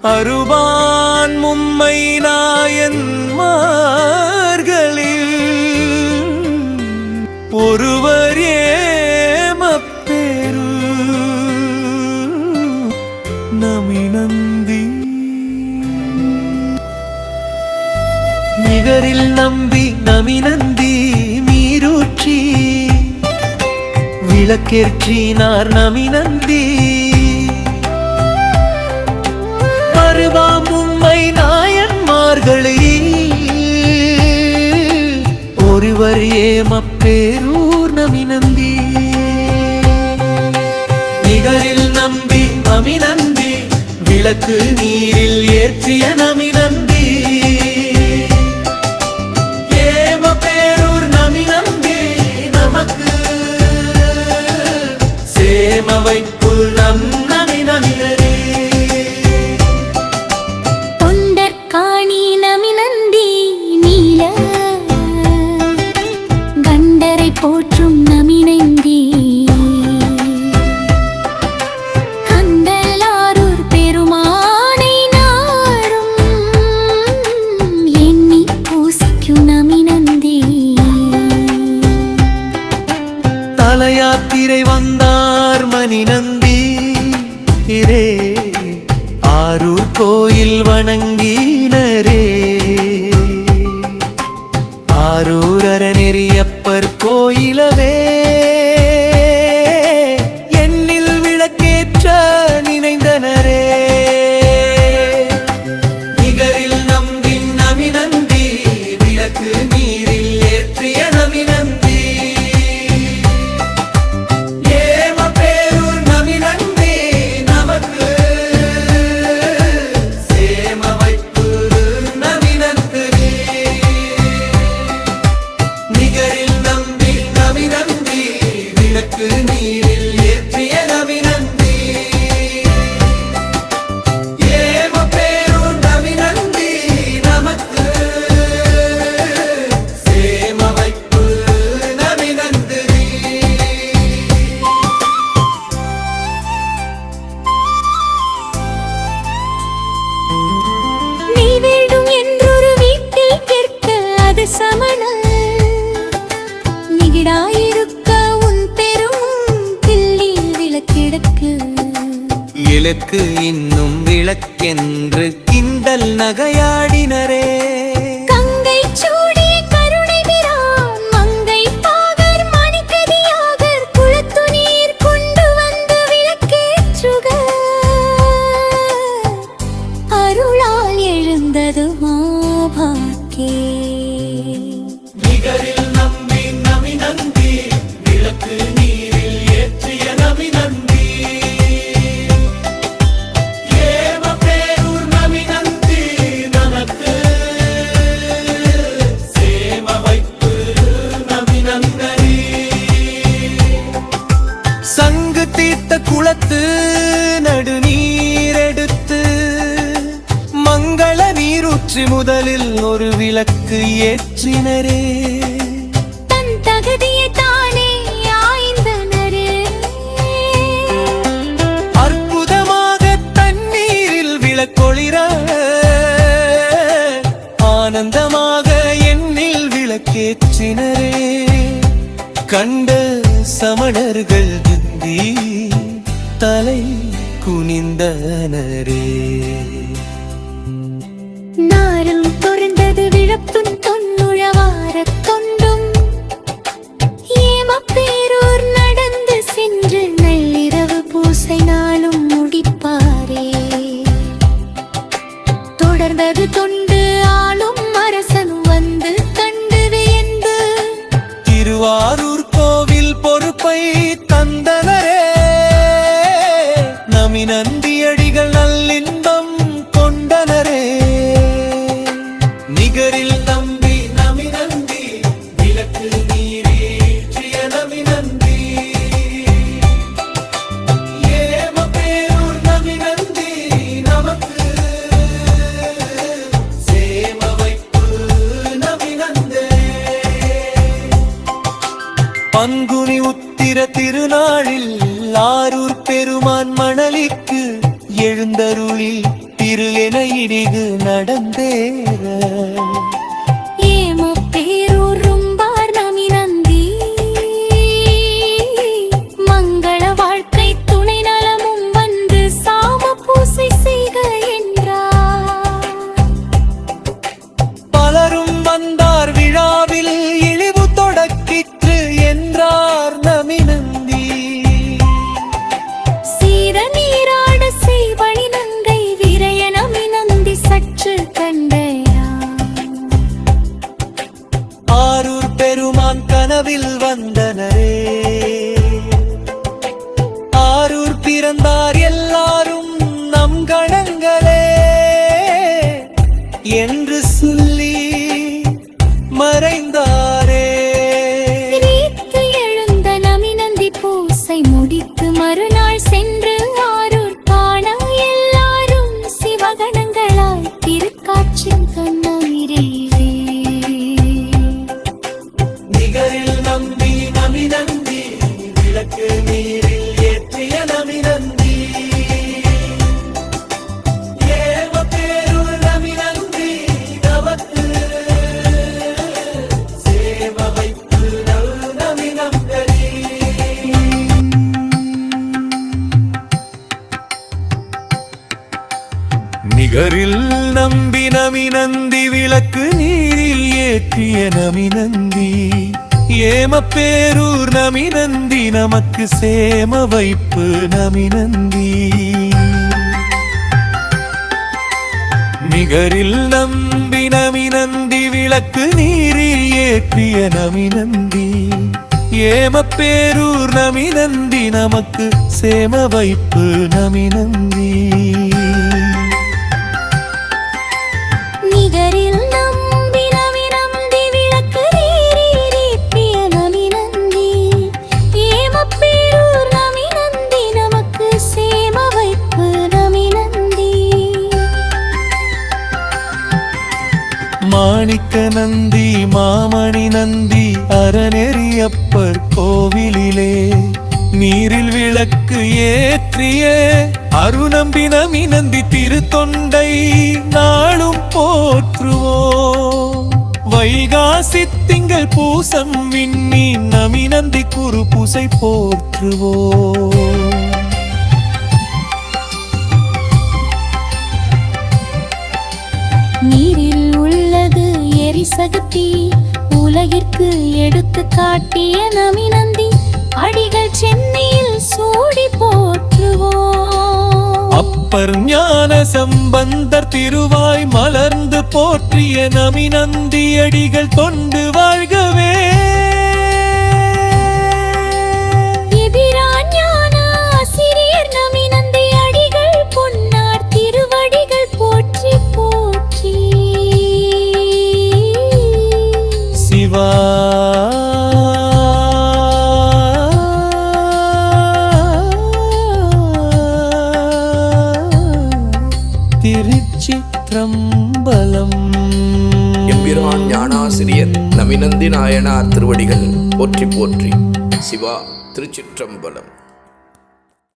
அருவான் மும்மை நாயன்மார்களில் ஒருவர் ஏமப்பேரு நமிநந்தி. நிகரில் நம்பி நமிநந்தி மீரூற்றி விளக்கேற்றினார் நமிநந்தி. அருவாம் மும்மை நாயன்மார்களில் ஒருவர் ஏமப்பேரூர் நமிநந்தி. நிகரில் நம்பி நமிநந்தி விளக்கு நீரில் ஏற்றிய நமிநந்தி. ஏமப்பேரூர் நமிநந்தி நமக்கு சேம வைப்பு நம் நமிநந்திரே. தொண்டற்காணி நமிநந்தி நீல கண்டரை போற்றும் நமிநந்தி. கந்தலாரூர் பெருமானை நாரும் எண்ணி பூசிக்கும் நமிநந்தி. தலயாத்திரை வந்தார் மணிநந்தி இரே ஆரூர் கோயில் வணங்கினரே. ஆரூர் அறநெறியப்பர் கோயிலவே எண்ணில் விளக்கேற்ற நினைந்தனரே. நிகரில் நம்பி நமிநந்தி விளக்கு நீரில் ஏற்றிய நமிநந்தி. ஏமப்பேரூர் நமிநந்தி நமக்கு சேம வைப்பு நமிநந்திரே. நிகரில் நம்பி நமிநந்தி விளக்கு நீரில் ஏற்றிய நமிநந்தி. ஏமப்பேரூர் நமிநந்தி நமக்கு சேம வைப்பு நமிநந்திரே. நீ வேண்டும் என்றொரு வீட்டில் கேட்க அது சமணர். நிகிடாயிருக்க உன் பெரும் தில்லில் விளக்கிடக்கு. இலக்கு இன்னும் விளக்கென்று கிண்டல் நகையாடினரே. கங்கை சூடிய கருணை பிரான் மங்கை பாகர் மணிக்கதியாகர் குளத்து நீர் கொண்டு வந்து விளக்கேற்றுக. அருளால் எழுந்தது மாபாக்கே. நிகரில் நம்பி நமிநந்தி விளக்கு நீரில் ஏற்றிய நமிநந்தி. ஏமப்பேரூர் நமிநந்தி நமக்கு சேம வைப்பு நமிநந்தரி. சங்கு தீர்த்த குளத்து நடுநீரெடுத்து மங்கள நீரூற்றி முதலில் ஒரு விளக்கு ஏற்றினரே. தன் தகுதியை தானே ஆய்ந்தனரே. அற்புதமாக தண்ணீரில் விளக்கொளிர ஆனந்தமாக எண்ணில் விளக்கேற்றினரே. கண்ட சமணர்கள் திந்தி தலை குனிந்தனரே. நாரும் பொருந்தது விழப்புன் தொன்னுழவாரத் தொண்டும். ஏமப்பேரூர் நடந்து சென்று நள்ளிரவு பூசை நாளும் முடிப்பாரே. தொடர்ந்தது தொண்டு ஆளும் அரசனும் வந்து கண்டு வியந்து திருவாரூர் கோவில் பொறுப்பை தந்தனரே. நமிநந்தியடிகள் நல்லின்பம் கொண்டனரே. நிகரில் நம்பி நமிநந்தி விளக்கு நீரேற்றிய நமிநந்தி. ஏமப்பேரூர் நமிநந்தி நமக்கு சேம வைப்பு நமிநந்தரே. பங்குனி உத்திர திருநாளில் ஆரூர் பெருமான் மணலிக்கு எழுந்தருளில் திரு என இடிகு நடந்தேற ஏம பேரூரும்பார் நமினந்தி மங்கள வாழ்க்கை துணை நலமும் வந்து சாம பூசை செய்க என்றார். பலரும் வந்தார் விழாவில் இழிவு தொடக்கிற்று என்றார் நமினந்தி. சீர நீராட செய்வழி நங்கை விரைய நமினந்தி சற்று கண்டையா. ஆரூர் பெருமான் கனவில் வந்தனரே, ஆரூர் பிறந்தார் எல்லாரும் நம் கணங்களே என்று சொல்லி மறைந்தாரே. நீத்து எழுந்த நமினந்தி பூசை முடித்து மறுநாள் சென்று ஆரூர் காண எல்லாரும் சிவகணங்களாய் திருக்காற்றின் கண்ணீரே. நிகரில் நம்பி நமினந்தி விளக்கு நீரில் ஏற்றிய நமினந்தி. ஏம பேருள் நமினந்தி நமக்கு சேம வைப்பு நல் நமினங்கரி. நிகரில் நம்பி நமினந்தி விளக்கு நீரில் ஏற்றிய நமினந்தி. ஏம பேரூர் நமினந்தி நமக்கு சேம வைப்பு நமினந்தி. நிகரில் நம்பி நமினந்தி விளக்கு நீரில் ஏற்றிய நமினந்தி. ஏம பேரூர் நமினந்தி நமக்கு சேம வைப்பு நமினந்தி. நிகரில் நம்பி நமினந்தி விளக்கு நீரில் ஏற்றிய நமினந்தி. ஏமப்பேரூர் நமினந்தி நமக்கு சேம வைப்பு நமினந்தி. மாணிக்க நந்தி மாமணி நந்தி அறநெறியப்பர் கோவிலிலே நீரில் விளக்கு ஏற்றிய அருநம்பி நமினந்தி திருத்தொண்டை நாளும் போற்றுவோம். வைகாசி திங்கள் பூசம் விண்ணி நமினந்தி குரு பூசை போற்றுவோம். நீரில் உள்ளது எரிசக்தி உலகிற்கு எடுத்து காட்டிய நமினந்தி அடிகள் சென்னையில் சூடி போற்றுவோம். அப்பர் ஞான சம்பந்தர் திருவாய் மலர்ந்து போற்றிய நமினந்தி அடிகள் தொண்டு வாழ்கவே. எபிரான் ஞான ஆசிரியர் நமினந்தி அடிகள் பொன்னார் திருவடிகள் போற்றி போற்றி. சிவா திருச்சிற்றம்பலம். எம்பிரான் ஞானாசிரியர் நமினந்தி நாயனார் திருவடிகள் போற்றி போற்றி. சிவா திருச்சிற்றம்பலம்.